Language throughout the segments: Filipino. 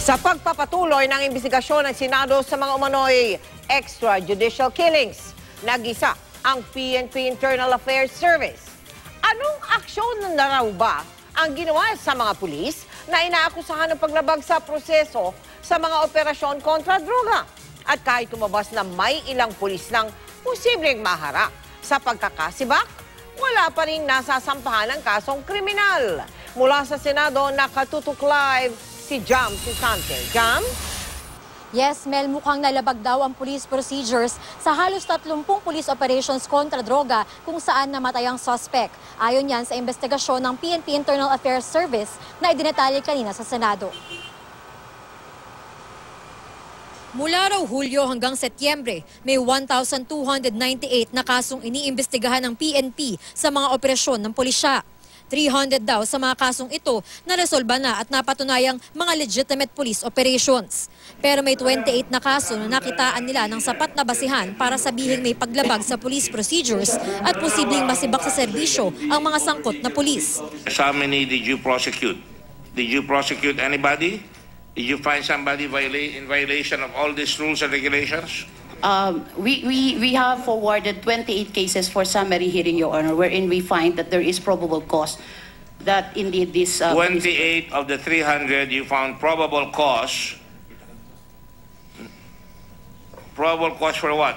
Sa pagpapatuloy ng investigasyon ng Senado sa mga umano'y extrajudicial killings, nag-isa ang PNP Internal Affairs Service. Anong aksyon na raw ba ang ginawa sa mga pulis na inaakusahan ng paglabag sa proseso sa mga operasyon kontra droga? At kahit tumabas na may ilang pulis ng posibleng maharap sa pagkakasibak, wala pa rin nasasampahan ng kasong kriminal. Mula sa Senado, nakatutok live si Jam Sisante. Jam? Yes, Mel, mukhang nalabag daw ang police procedures sa halos 30 police operations kontra droga kung saan namatay ang suspect. Ayon yan sa investigasyon ng PNP Internal Affairs Service na idinetali kanina sa Senado. Mula raw Hulyo hanggang Setyembre, may 1,298 na kasong iniimbestigahan ng PNP sa mga operasyon ng pulisya. 300 daw sa mga kasong ito na resolba na at napatunayang mga legitimate police operations. Pero may 28 na kaso na nakitaan nila ng sapat na basihan para sabihing may paglabag sa police procedures at posibleng masibak sa serbisyo ang mga sangkot na pulis. How many did you prosecute? Did you prosecute anybody? Did you find somebody in violation of all these rules and regulations? We have forwarded 28 cases for summary hearing, Your Honor, wherein we find that there is probable cause that indeed this... 28 of the 300 you found probable cause. Probable cause for what?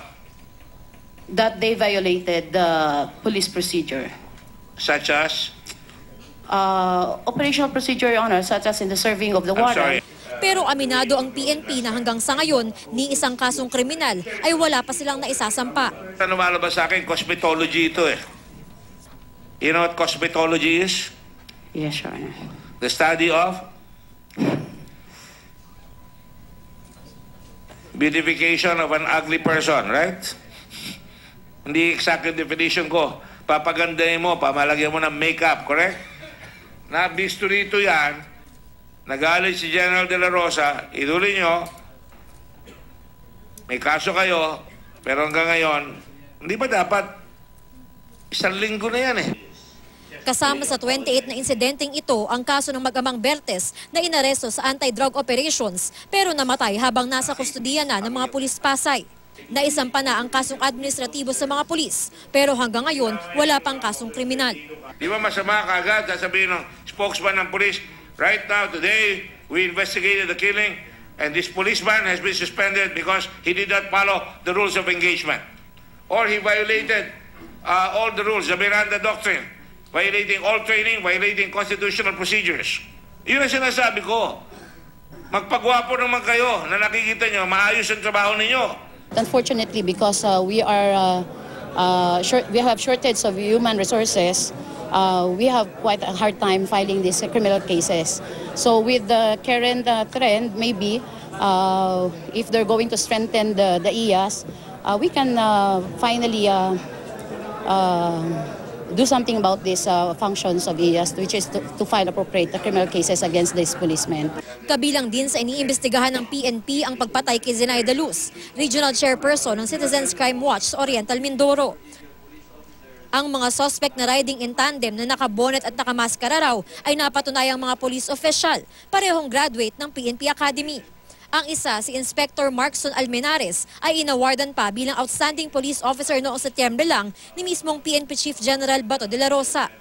That they violated the police procedure. Such as? Operational procedure, Your Honor, such as in the serving of the warrant. Pero aminado ang PNP na hanggang sa ngayon, ni isang kasong kriminal ay wala pa silang naisasampa. Ano malabas sa akin? Cosmetology ito eh. You know what cosmetology is? Yes, Your Honor. The study of beautification of an ugly person, right? Hindi exact definition ko. Papagandahin mo, pamalagyan mo ng makeup, correct? Na-bisto rito yan. Nagalit si General De La Rosa, ituloy nyo, may kaso kayo, pero hanggang ngayon, hindi ba dapat isang linggo na yan eh? Kasama sa 28 na insidenteng ito ang kaso ng mag-amang Bertes na inaresto sa anti-drug operations pero namatay habang nasa kustudiya na ng mga pulis Pasay. Naisampa na ang kasong administratibo sa mga pulis pero hanggang ngayon wala pang kasong kriminal. Di ba masama kaagad sasabihin ng spokesman ng pulis, right now, today, we investigated the killing and this policeman has been suspended because he did not follow the rules of engagement. Or he violated all the rules, the Miranda Doctrine, violating all training, violating constitutional procedures. Yun ang sinasabi ko. Magpagwapo naman kayo na nakikita nyo, maayos ang trabaho ninyo. Unfortunately, because we have shortage of human resources, we have quite a hard time filing these criminal cases. So with the current trend, maybe if they're going to strengthen the IAS, we can finally do something about these functions of IAS, which is to file appropriate criminal cases against these policemen. Kabilang din sa iniimbestigahan ng PNP ang pagpatay kay Zenaida Luz, Regional Chairperson ng Citizens Crime Watch sa Oriental Mindoro. Ang mga suspect na riding in tandem na nakabonet at nakamaskara raw ay napatunayang mga police official, parehong graduate ng PNP Academy. Ang isa, si Inspector Markson Almenares, ay inawardan pa bilang outstanding police officer noong Setyembre lang ni mismong PNP Chief General Bato de la Rosa.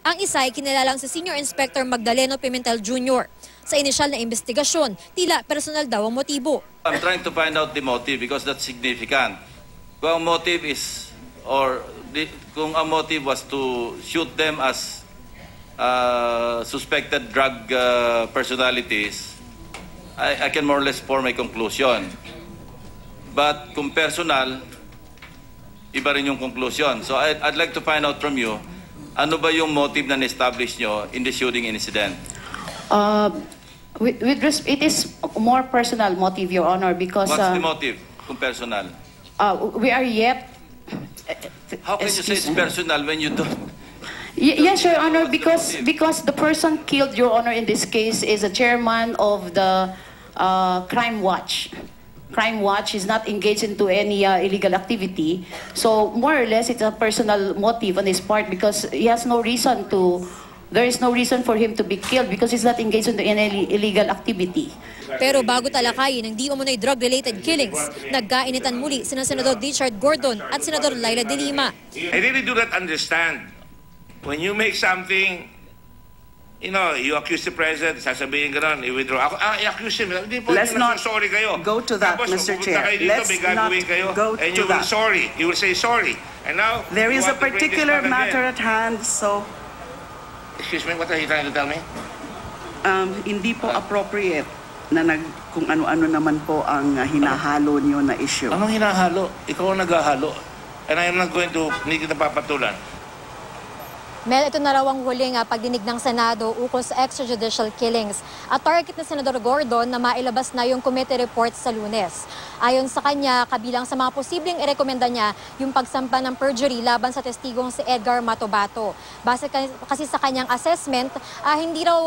Ang isa ay kinilalang si Senior Inspector Magdaleno Pimentel Jr. Sa inisyal na investigasyon, tila personal daw ang motibo. I'm trying to find out the motive because that's significant. Kung ang motive is, kung ang motive was to shoot them as suspected drug personalities, I can more or less form a conclusion. But kung personal, iba rin yung conclusion. So I'd like to find out from you, ano ba yung motive na na-establish nyo in the shooting incident? It is more personal motive, Your Honor, because... What's the motive kung personal? We are yet... How can you say it's personal when you don't? Yes, Your Honor, because the person killed, Your Honor, in this case is a chairman of the Crime Watch. Crime Watch is not engaged into any illegal activity. So more or less, it's a personal motive on his part because he has no reason to there is no reason for him to be killed because he's not engaged in any illegal activity. Pero bago talakayin ng di umunoy drug-related killings, nagkainitan muli sina Senador Richard Gordon at Senador Laila De Lima. I really do not understand. When you make something, you know, you accuse the president, sasabihin gano'n, i-withdraw. Ako, i-accuse him. Hindi po, Let's not sorry kayo. go to that, Tapos, Mr. pupunta Chair. kayo dito, Let's may gagawin not kayo, go and to you will that. sorry. You will say sorry. And now, There you is a want to bring this particular back matter again. at hand, so Excuse me, what are you trying to tell me? hindi po appropriate na kung ano-ano naman po ang hinahalo niyo na issue. Anong hinahalo? Ikaw ang naghahalo. And I am not going to, hindi kita papatulan. Mel, ito na raw ang huling pagdinig ng Senado ukol sa extrajudicial killings. At target na Senador Gordon na mailabas na yung committee report sa Lunes. Ayon sa kanya, kabilang sa mga posibleng irekomenda niya yung pagsampa ng perjury laban sa testigong si Edgar Matobato. Base kasi sa kanyang assessment, hindi raw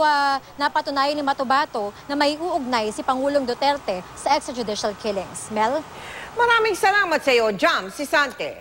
napatunayan ni Matobato na may uugnay si Pangulong Duterte sa extrajudicial killings. Mel? Maraming salamat sa iyo, Jam Sisante.